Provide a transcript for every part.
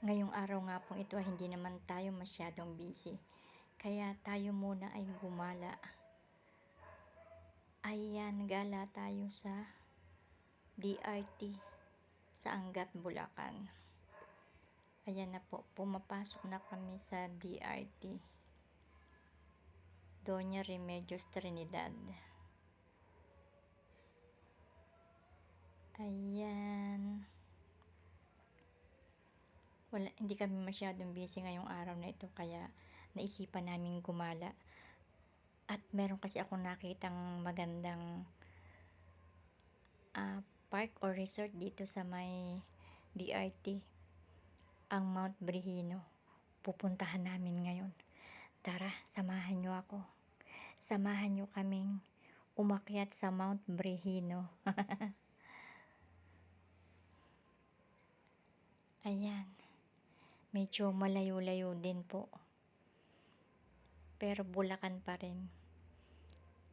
Ngayong araw nga pong ito ay hindi naman tayo masyadong busy. Kaya tayo muna ay gumala. Ayan, gala tayo sa DRT sa Angat, Bulacan. Ayan na po, pumapasok na kami sa DRT. Doña Remedios Trinidad. Ayan. Hindi kami masyadong busy ngayong araw na ito, kaya naisipan namin gumala. At meron kasi akong nakitang magandang park or resort dito sa may DRT, ang Mount Brehino. Pupuntahan namin ngayon. Tara, samahan nyo ako. Samahan nyo kaming umakyat sa Mount Brehino. Ayan. Medyo malayo-layo din po. Pero Bulacan pa rin.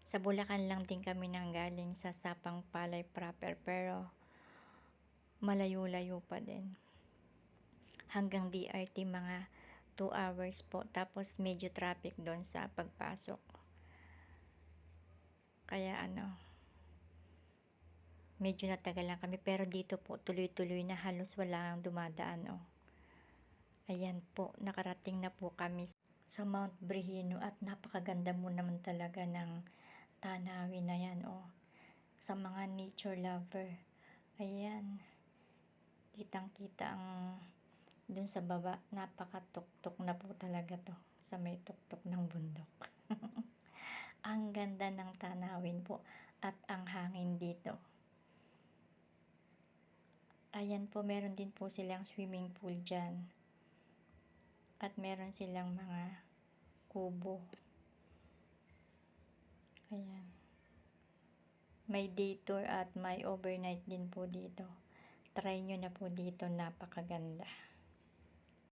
Sa Bulacan lang din kami nanggaling sa Sapang Palay proper, pero malayo-layo pa din. Hanggang DRT mga 2 hours po. Tapos medyo traffic doon sa pagpasok. Kaya medyo natagal lang kami. Pero dito po tuloy-tuloy na, halos wala ang dumadaan. Ayan po, nakarating na po kami sa Mount Brehino at napakaganda mo naman talaga ng tanawin na yan. Sa mga nature lover. Ayan. Kitang-kita ang dun sa baba, napakatuktok na po talaga to, sa may tuktok ng bundok. Ang ganda ng tanawin po at ang hangin dito. Ayan po, meron din po silang swimming pool dyan. At meron silang mga kubo. Ayan. May day tour at may overnight din po dito. Try nyo na po dito, napakaganda.